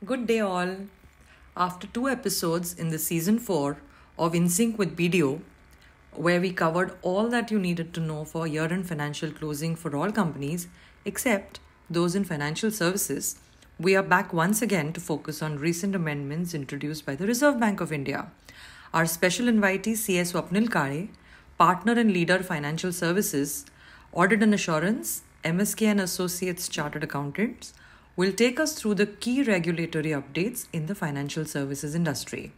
Good day, all. After two episodes in the season 4 of InSync with BDO, where we covered all that you needed to know for year end financial closing for all companies except those in financial services, we are back once again to focus on recent amendments introduced by the Reserve Bank of India. Our special invitee, CS Swapnil Kare, partner and leader financial services, audit and assurance, MSK and Associates Chartered Accountants, will take us through the key regulatory updates in the financial services industry.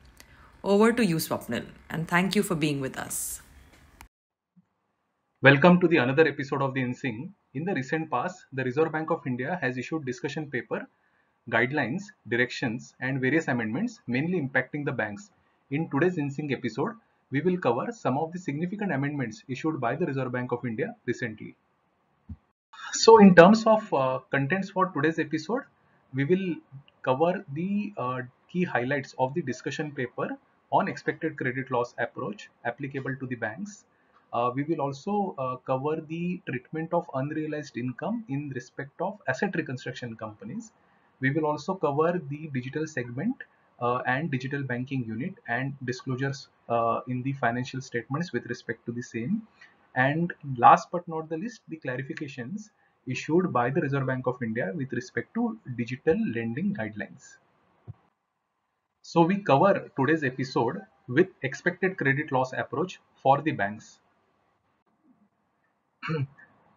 Over to you, Swapnil, and thank you for being with us. Welcome to the another episode of the InSync. In the recent past, the Reserve Bank of India has issued discussion paper, guidelines, directions, and various amendments mainly impacting the banks. In today's InSync episode, we will cover some of the significant amendments issued by the Reserve Bank of India recently. So, in terms of contents for today's episode, we will cover the key highlights of the discussion paper on expected credit loss approach applicable to the banks. We will also cover the treatment of unrealized income in respect of asset reconstruction companies. We will also cover the digital segment and digital banking unit and disclosures in the financial statements with respect to the same. And last but not the least, the clarifications issued by the Reserve Bank of India with respect to digital lending guidelines. So we cover today's episode with expected credit loss approach for the banks.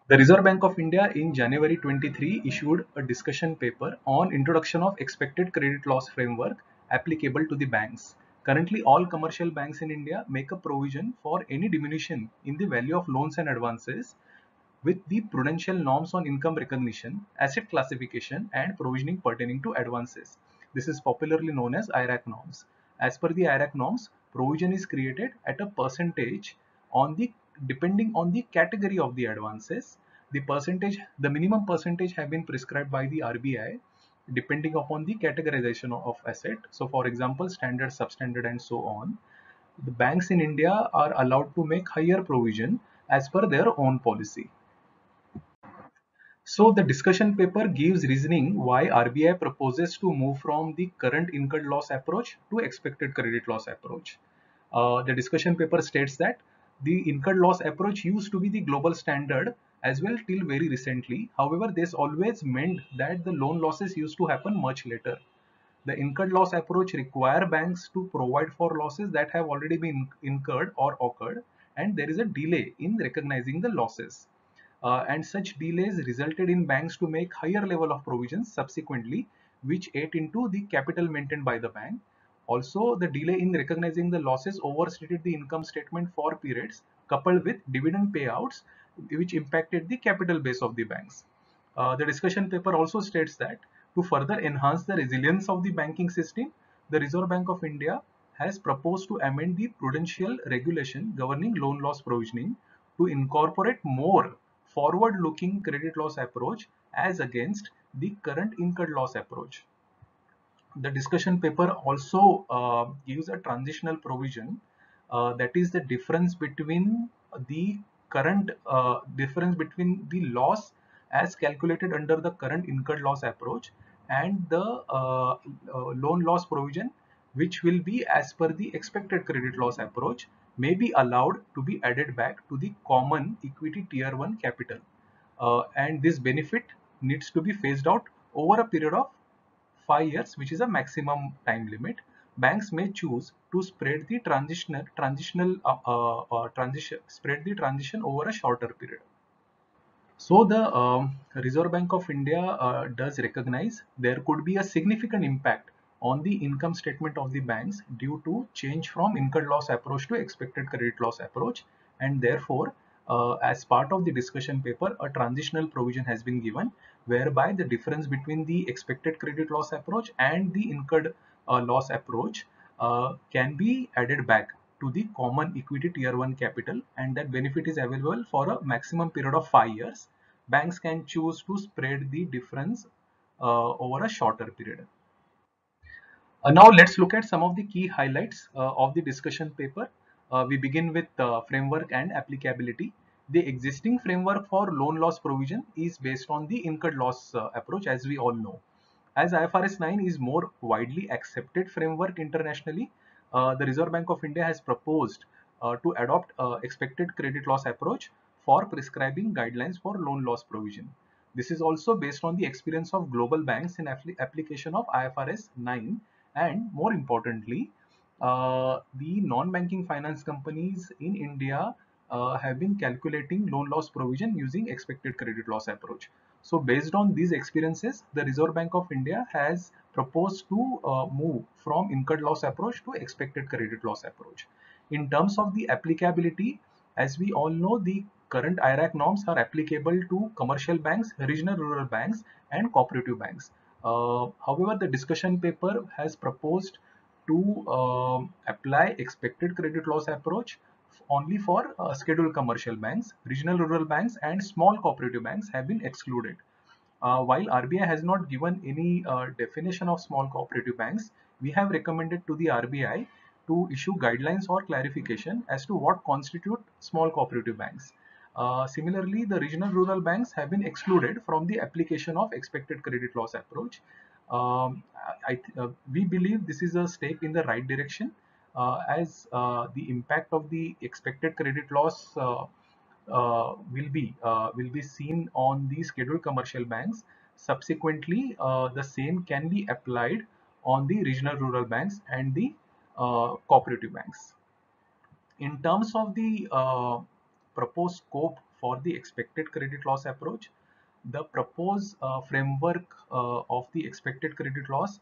The Reserve Bank of India in January 23 issued a discussion paper on introduction of expected credit loss framework applicable to the banks. Currently, all commercial banks in India make a provision for any diminution in the value of loans and advances with the prudential norms on income recognition, asset classification, and provisioning pertaining to advances. This is popularly known as IRAC norms. As per the IRAC norms, provision is created at a percentage on the depending on the category of the advances. The minimum percentage have been prescribed by the RBI depending upon the categorization of asset. So, for example, standard, substandard, and so on. The banks in India are allowed to make higher provision as per their own policy. So the discussion paper gives reasoning why RBI proposes to move from the current incurred loss approach to expected credit loss approach. The discussion paper states that the incurred loss approach used to be the global standard as well till very recently. However, this always meant that the loan losses used to happen much later. The incurred loss approach require banks to provide for losses that have already been incurred or occurred, and there is a delay in recognizing the losses. And such delays resulted in banks to make higher level of provisions subsequently, which ate into the capital maintained by the bank. Also, the delay in recognizing the losses overstated the income statement for periods, coupled with dividend payouts, which impacted the capital base of the banks. The discussion paper also states that to further enhance the resilience of the banking system, the Reserve Bank of India has proposed to amend the prudential regulation governing loan loss provisioning to incorporate more forward-looking credit loss approach as against the current incurred loss approach. The discussion paper also gives a transitional provision, that is the difference between the loss as calculated under the current incurred loss approach and the loan loss provision, which will be as per the expected credit loss approach, may be allowed to be added back to the common equity tier 1 capital, and this benefit needs to be phased out over a period of 5 years, which is a maximum time limit. Banks may choose to spread the transition over a shorter period. So the Reserve Bank of India does recognize there could be a significant impact on the income statement of the banks due to change from incurred loss approach to expected credit loss approach, and therefore as part of the discussion paper, a transitional provision has been given whereby the difference between the expected credit loss approach and the incurred loss approach can be added back to the common equity tier 1 capital, and that benefit is available for a maximum period of 5 years. Banks can choose to spread the difference over a shorter period. Now let's look at some of the key highlights of the discussion paper. We begin with framework and applicability. The existing framework for loan loss provision is based on the incurred loss approach, as we all know. As IFRS 9 is more widely accepted framework internationally, the Reserve Bank of India has proposed to adopt expected credit loss approach for prescribing guidelines for loan loss provision. This is also based on the experience of global banks in application of IFRS 9, and more importantly, the non-banking finance companies in India have been calculating loan loss provision using expected credit loss approach. So based on these experiences, the Reserve Bank of India has proposed to move from incurred loss approach to expected credit loss approach. In terms of the applicability, as we all know, the current IRAC norms are applicable to commercial banks, regional rural banks, and cooperative banks. However, the discussion paper has proposed to apply expected credit loss approach only for scheduled commercial banks, regional rural banks, and small cooperative banks have been excluded. While RBI has not given any definition of small cooperative banks, we have recommended to the RBI to issue guidelines or clarification as to what constitute small cooperative banks. Similarly, the regional rural banks have been excluded from the application of expected credit loss approach. We believe this is a step in the right direction, as the impact of the expected credit loss will be seen on the scheduled commercial banks. Subsequently, the same can be applied on the regional rural banks and the cooperative banks. In terms of the proposed scope for the expected credit loss approach, the proposed framework of the expected credit loss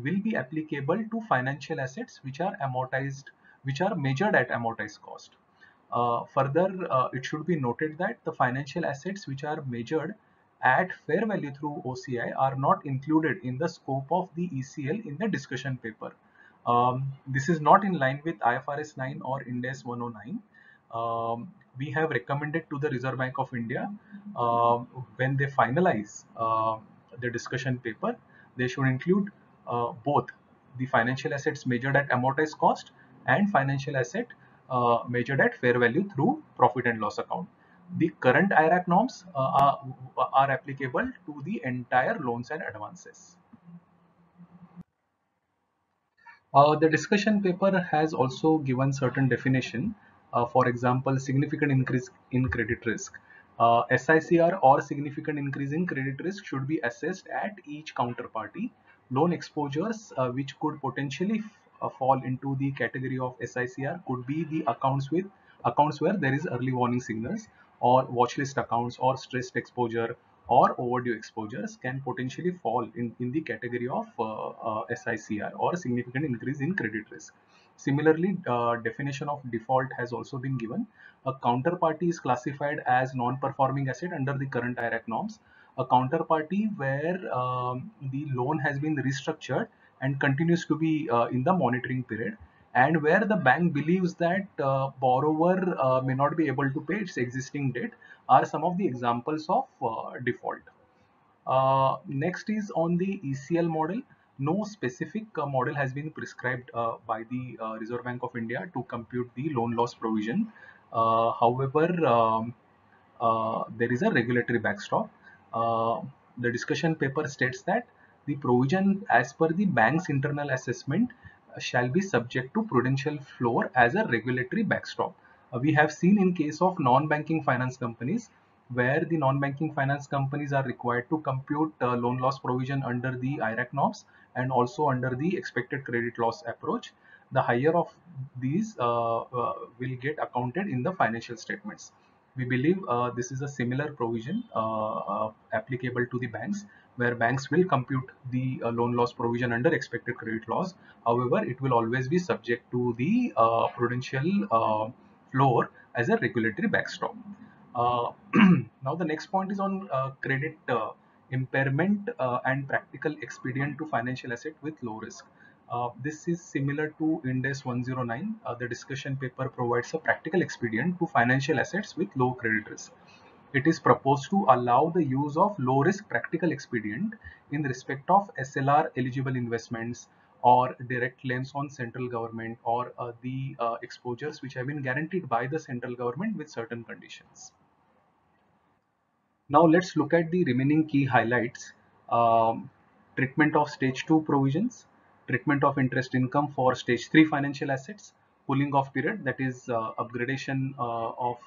will be applicable to financial assets which are measured at amortized cost. Further, it should be noted that the financial assets which are measured at fair value through OCI are not included in the scope of the ECL in the discussion paper. This is not in line with IFRS 9 or Ind AS 109. We have recommended to the Reserve Bank of India, when they finalize the discussion paper, they should include both the financial assets measured at amortized cost and financial asset measured at fair value through profit and loss account. The current IRAC norms are applicable to the entire loans and advances. The discussion paper has also given certain definition. For example, significant increase in credit risk. SICR or significant increase in credit risk should be assessed at each counterparty. Loan exposures which could potentially fall into the category of SICR could be the accounts where there is early warning signals, or watchlist accounts, or stressed exposure, or overdue exposures can potentially fall in the category of SICR, or a significant increase in credit risk. Similarly, definition of default has also been given. A counterparty is classified as non-performing asset under the current IRAC norms. A counterparty where the loan has been restructured and continues to be in the monitoring period, and where the bank believes that borrower may not be able to pay its existing debt, are some of the examples of default. Next is on the ECL model. No specific model has been prescribed by the Reserve Bank of India to compute the loan loss provision. However, there is a regulatory backstop. Uh, the discussion paper states that the provision as per the bank's internal assessment shall be subject to prudential floor as a regulatory backstop. We have seen in case of non-banking finance companies, where the non-banking finance companies are required to compute loan loss provision under the IRAC norms and also under the expected credit loss approach. The higher of these will get accounted in the financial statements. We believe this is a similar provision applicable to the banks, where banks will compute the loan loss provision under expected credit loss. However, it will always be subject to the prudential floor as a regulatory backstop. Uh, Now the next point is on credit impairment and practical expedient to financial asset with low risk. This is similar to Index 109. The discussion paper provides a practical expedient to financial assets with low credit risk. It is proposed to allow the use of low risk practical expedient in respect of SLR eligible investments, or direct claims on central government, or the exposures which have been guaranteed by the central government with certain conditions. Now let's look at the remaining key highlights. Um, treatment of stage 2 provisions, treatment of interest income for stage 3 financial assets, cooling off period, that is upgradation of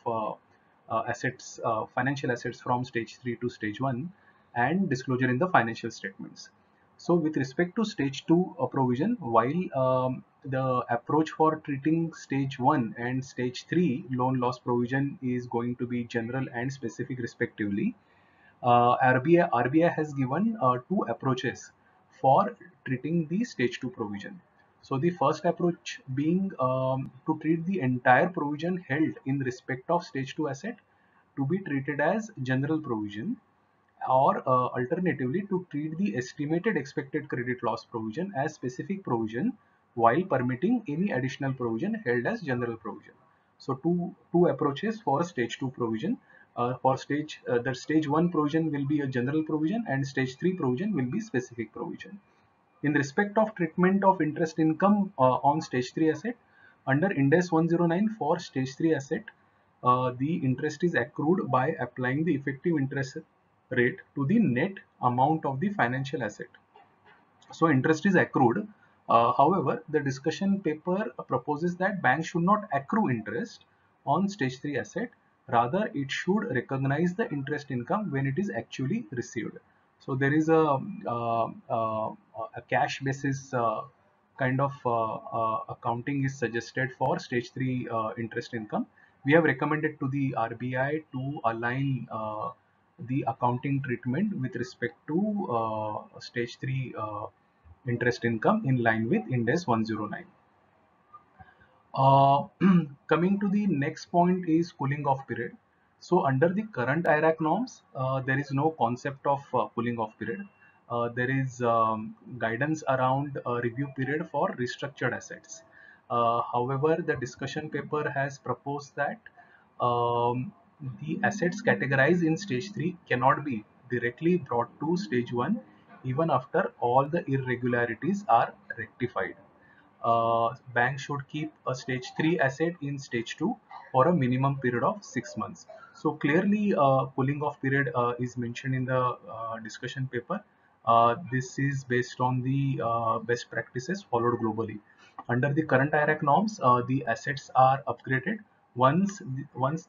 assets, financial assets from stage 3 to stage 1, and disclosure in the financial statements. So with respect to stage 2 provision, while the approach for treating stage 1 and stage 3 loan loss provision is going to be general and specific respectively, RBI has given two approaches for treating the stage 2 provision. So the first approach being to treat the entire provision held in respect of stage 2 asset to be treated as general provision, or alternatively to treat the estimated expected credit loss provision as specific provision while permitting any additional provision held as general provision. So two approaches for stage 2 provision. For the stage 1 provision will be a general provision and stage 3 provision will be specific provision. In respect of treatment of interest income on stage 3 asset, under Ind AS 109 for stage 3 asset, the interest is accrued by applying the effective interest rate to the net amount of the financial asset. So interest is accrued. However, the discussion paper proposes that banks should not accrue interest on stage 3 asset. Rather, it should recognize the interest income when it is actually received. So there is a cash basis kind of accounting is suggested for stage 3 interest income. We have recommended to the RBI to align the accounting treatment with respect to stage 3 interest income in line with Ind AS 109. Uh, Coming to the next point is cooling off period. So under the current IRAC norms, there is no concept of cooling off period. There is guidance around review period for restructured assets. However, the discussion paper has proposed that um, the assets categorized in stage 3 cannot be directly brought to stage 1 even after all the irregularities are rectified. Banks should keep a stage 3 asset in stage 2 for a minimum period of 6 months. So clearly cooling off period is mentioned in the discussion paper. This is based on the best practices followed globally. Under the current IRAC norms, the assets are upgraded once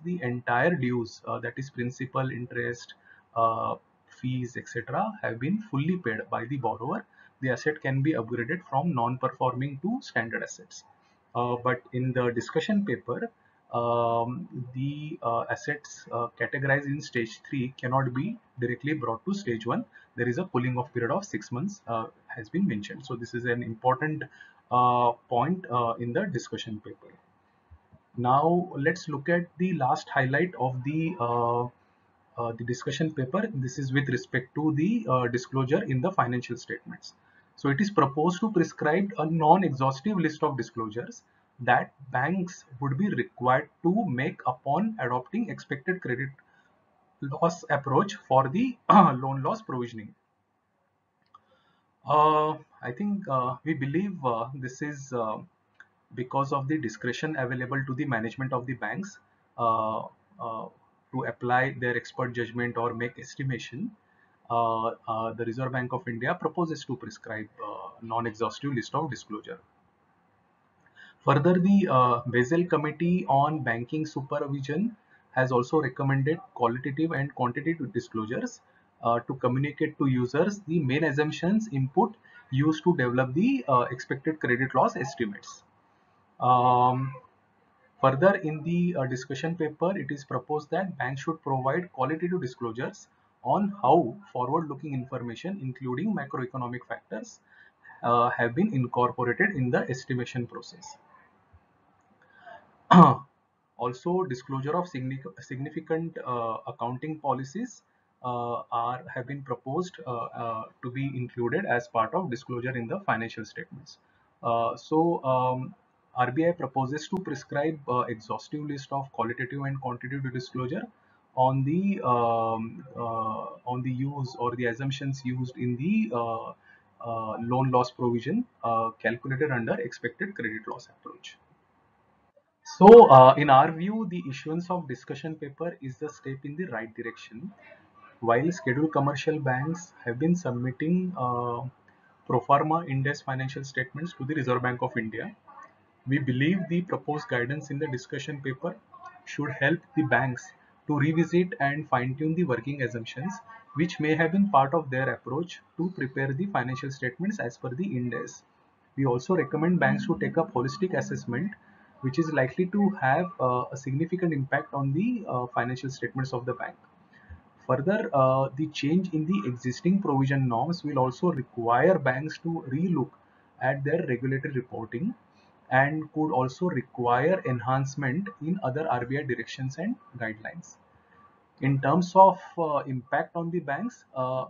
the entire dues, that is principal, interest, uh, fees, etc., have been fully paid by the borrower. The asset can be upgraded from non-performing to standard assets. But in the discussion paper, the assets categorized in stage 3 cannot be directly brought to stage 1. There is a cooling off period of 6 months has been mentioned. So this is an important point in the discussion paper. Now let's look at the last highlight of the discussion paper. This is with respect to the disclosure in the financial statements. So it is proposed to prescribe a non-exhaustive list of disclosures that banks would be required to make upon adopting expected credit loss approach for the loan loss provisioning. I think we believe this is because of the discretion available to the management of the banks uh, uh, to apply their expert judgment or make estimation. The Reserve Bank of India proposes to prescribe non-exhaustive list of disclosure. Further, the Basel Committee on Banking Supervision has also recommended qualitative and quantitative disclosures to communicate to users the main assumptions input used to develop the expected credit loss estimates. Um, Further, in the discussion paper, it is proposed that banks should provide qualitative disclosures on how forward-looking information, including macroeconomic factors, have been incorporated in the estimation process. Also, disclosure of significant accounting policies are have been proposed to be included as part of disclosure in the financial statements. RBI proposes to prescribe exhaustive list of qualitative and quantitative disclosure on the use or the assumptions used in the loan loss provision calculated under expected credit loss approach. So, in our view, the issuance of discussion paper is the step in the right direction. While scheduled commercial banks have been submitting pro forma Ind-AS financial statements to the Reserve Bank of India, we believe the proposed guidance in the discussion paper should help the banks to revisit and fine-tune the working assumptions which may have been part of their approach to prepare the financial statements as per the Ind-AS. We also recommend banks to take up holistic assessment which is likely to have a significant impact on the financial statements of the bank. Further, the change in the existing provision norms will also require banks to relook at their regulatory reporting and could also require enhancement in other RBI directions and guidelines. In terms of impact on the banks,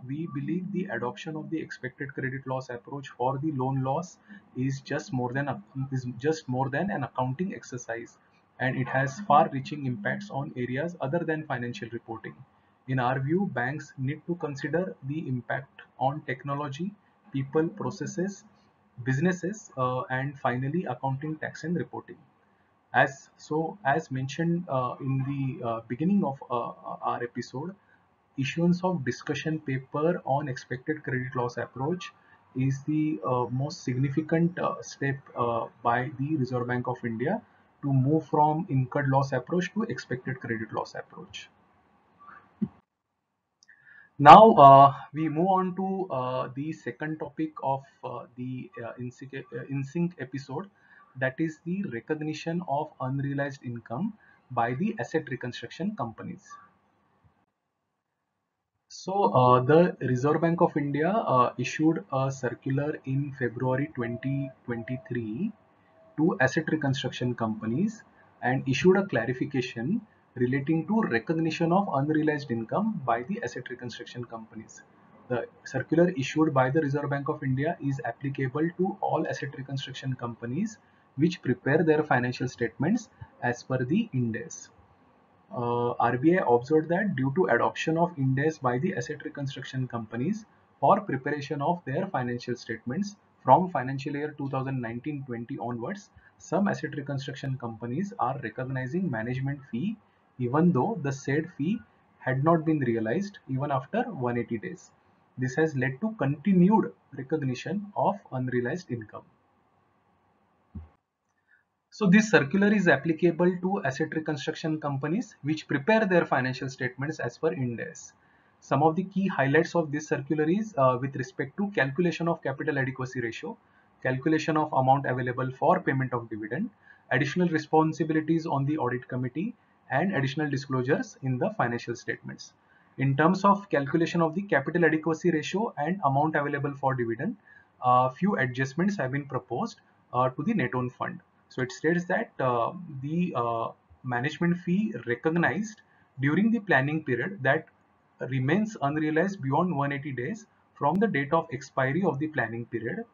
we believe the adoption of the expected credit loss approach for the loan loss is just more than an accounting exercise, and it has far-reaching impacts on areas other than financial reporting. In our view, banks need to consider the impact on technology, people, processes, businesses, and finally accounting, tax, and reporting. As mentioned in the beginning of our episode, issuance of discussion paper on expected credit loss approach is the most significant step by the Reserve Bank of India to move from incurred loss approach to expected credit loss approach. Now we move on to the second topic of InSync episode, that is the recognition of unrealized income by the asset reconstruction companies. So the Reserve Bank of India issued a circular in February 2023 to asset reconstruction companies and issued a clarification relating to recognition of unrealized income by the asset reconstruction companies. The circular issued by the Reserve Bank of India is applicable to all asset reconstruction companies which prepare their financial statements as per the Ind-AS. RBI observed that due to adoption of Ind-AS by the asset reconstruction companies for preparation of their financial statements from financial year 2019-20 onwards, some asset reconstruction companies are recognizing management fee even though the said fee had not been realized even after 180 days. This has led to continued recognition of unrealized income. So this circular is applicable to asset reconstruction companies which prepare their financial statements as per Ind-AS. Some of the key highlights of this circular is with respect to calculation of capital adequacy ratio, calculation of amount available for payment of dividend, additional responsibilities on the audit committee, and additional disclosures in the financial statements. In terms of calculation of the capital adequacy ratio and amount available for dividend, few adjustments have been proposed to the net own fund. So it states that the management fee recognized during the planning period that remains unrealized beyond 180 days from the date of expiry of the planning period.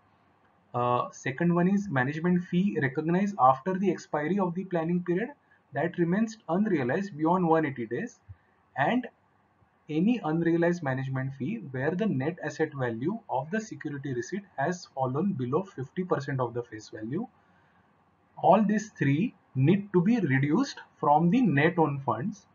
Second one is management fee recognized after the expiry of the planning period that remains unrealized beyond 180 days, and any unrealized management fee where the net asset value of the security receipt has fallen below 50% of the face value. All these three need to be reduced from the net own funds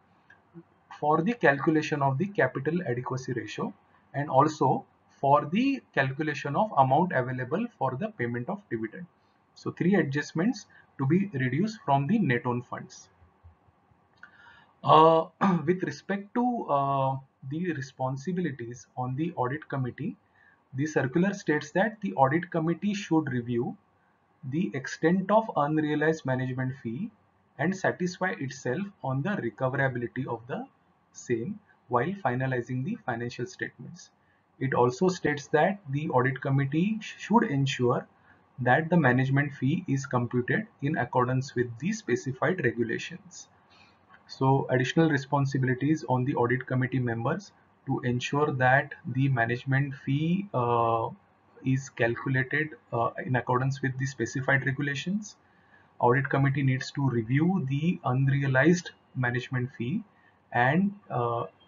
for the calculation of the capital adequacy ratio and also for the calculation of amount available for the payment of dividend. So three adjustments to be reduced from the net own funds. Uh, with respect to the responsibilities on the audit committee, the circular states that the audit committee should review the extent of unrealized management fee and satisfy itself on the recoverability of the same while finalizing the financial statements. It also states that the audit committee should ensure that the management fee is computed in accordance with the specified regulations. So additional responsibilities on the audit committee members to ensure that the management fee is calculated in accordance with the specified regulations. Audit committee needs to review the unrealized management fee and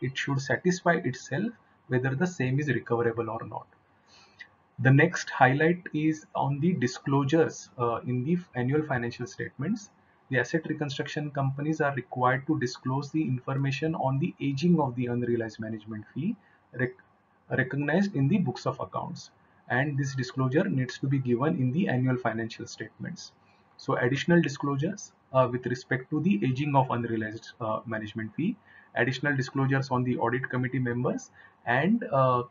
it should satisfy itself whether the same is recoverable or not. The next highlight is on the disclosures in the annual financial statements. the asset reconstruction companies are required to disclose the information on the aging of the unrealized management fee rec- recognized in the books of accounts, and this disclosure needs to be given in the annual financial statements. So additional disclosures with respect to the aging of unrealized management fee, additional disclosures on the audit committee members, and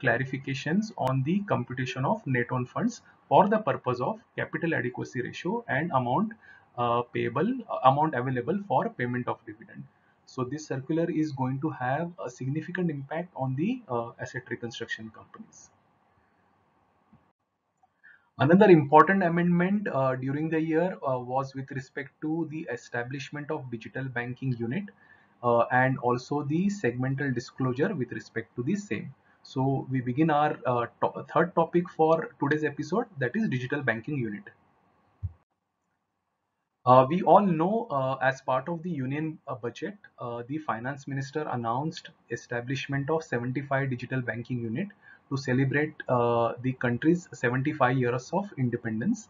clarifications on the computation of net own funds for the purpose of capital adequacy ratio and amount available for payment of dividend. So this circular is going to have a significant impact on the asset reconstruction companies. Another important amendment during the year was with respect to the establishment of digital banking unit and also the segmental disclosure with respect to the same. So we begin our third topic for today's episode, that is digital banking unit. We all know, as part of the union budget, the finance minister announced establishment of 75 digital banking unit to celebrate the country's 75 years of independence.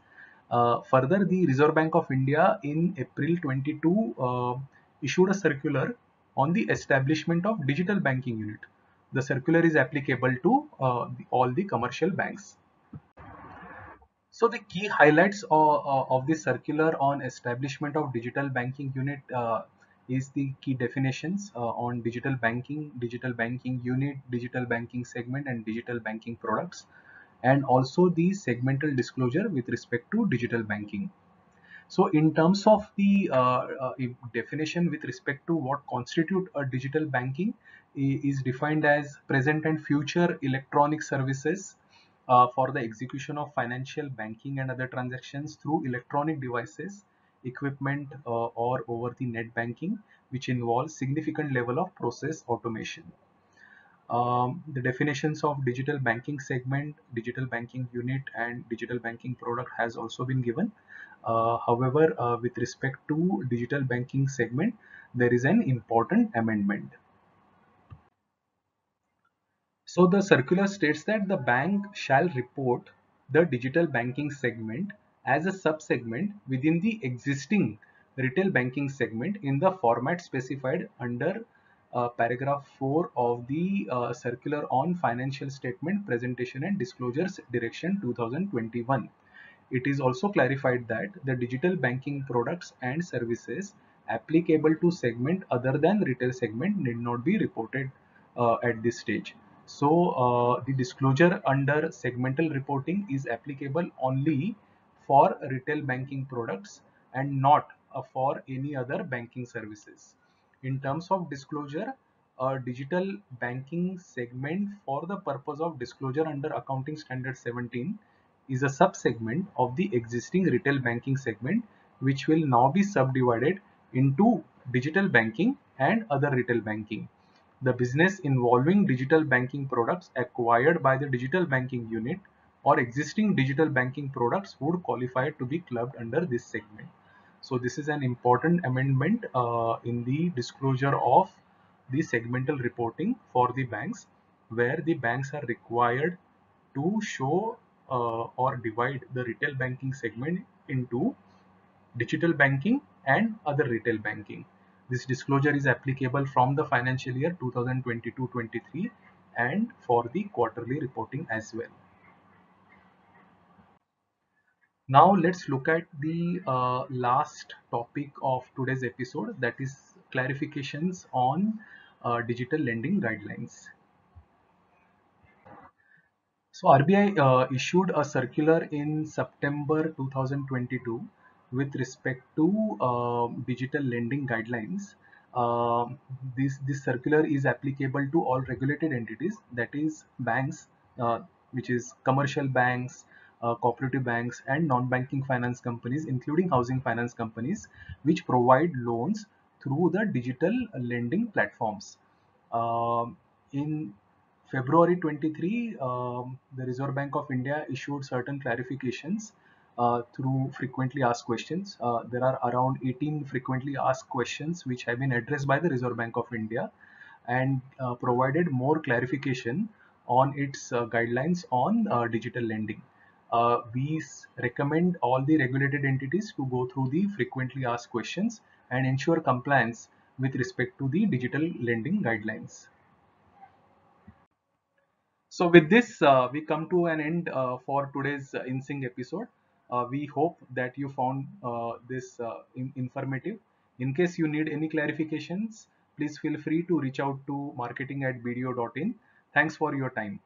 Further, the Reserve Bank of India in April 22 issued a circular on the establishment of digital banking unit. The circular is applicable to all the commercial banks. So the key highlights of the circular on establishment of digital banking unit is the key definitions on digital banking unit, digital banking segment, and digital banking products, and also the segmental disclosure with respect to digital banking. So in terms of the definition with respect to what constitute a digital banking, is defined as present and future electronic services for the execution of financial banking and other transactions through electronic devices, equipment, or over the net banking, which involves significant level of process automation. The definitions of digital banking segment, digital banking unit, and digital banking product has also been given. However, with respect to digital banking segment, there is an important amendment. So the circular states that the bank shall report the digital banking segment as a sub-segment within the existing retail banking segment in the format specified under paragraph 4 of the circular on financial statement presentation and disclosures direction 2021. It is also clarified that the digital banking products and services applicable to segment other than retail segment need not be reported at this stage. So the disclosure under segmental reporting is applicable only for retail banking products and not for any other banking services. In terms of disclosure, a digital banking segment for the purpose of disclosure under Accounting Standard 17 is a sub-segment of the existing retail banking segment, which will now be subdivided into digital banking and other retail banking. The business involving digital banking products acquired by the digital banking unit or existing digital banking products would qualify to be clubbed under this segment. So this is an important amendment in the disclosure of the segmental reporting for the banks, where the banks are required to show or divide the retail banking segment into digital banking and other retail banking. This disclosure is applicable from the financial year 2022-23 and for the quarterly reporting as well. Now let's look at the last topic of today's episode, that is clarifications on digital lending guidelines. So RBI issued a circular in September 2022 with respect to digital lending guidelines. This circular is applicable to all regulated entities, that is banks, which is commercial banks, cooperative banks, and non-banking finance companies, including housing finance companies, which provide loans through the digital lending platforms. In February 23, the Reserve Bank of India issued certain clarifications through frequently asked questions. There are around 18 frequently asked questions which have been addressed by the Reserve Bank of India and provided more clarification on its guidelines on digital lending. we recommend all the regulated entities to go through the frequently asked questions and ensure compliance with respect to the digital lending guidelines. So with this, we come to an end for today's InSync episode. We hope that you found this informative. In case you need any clarifications, please feel free to reach out to marketing@bdo.in. Thanks for your time.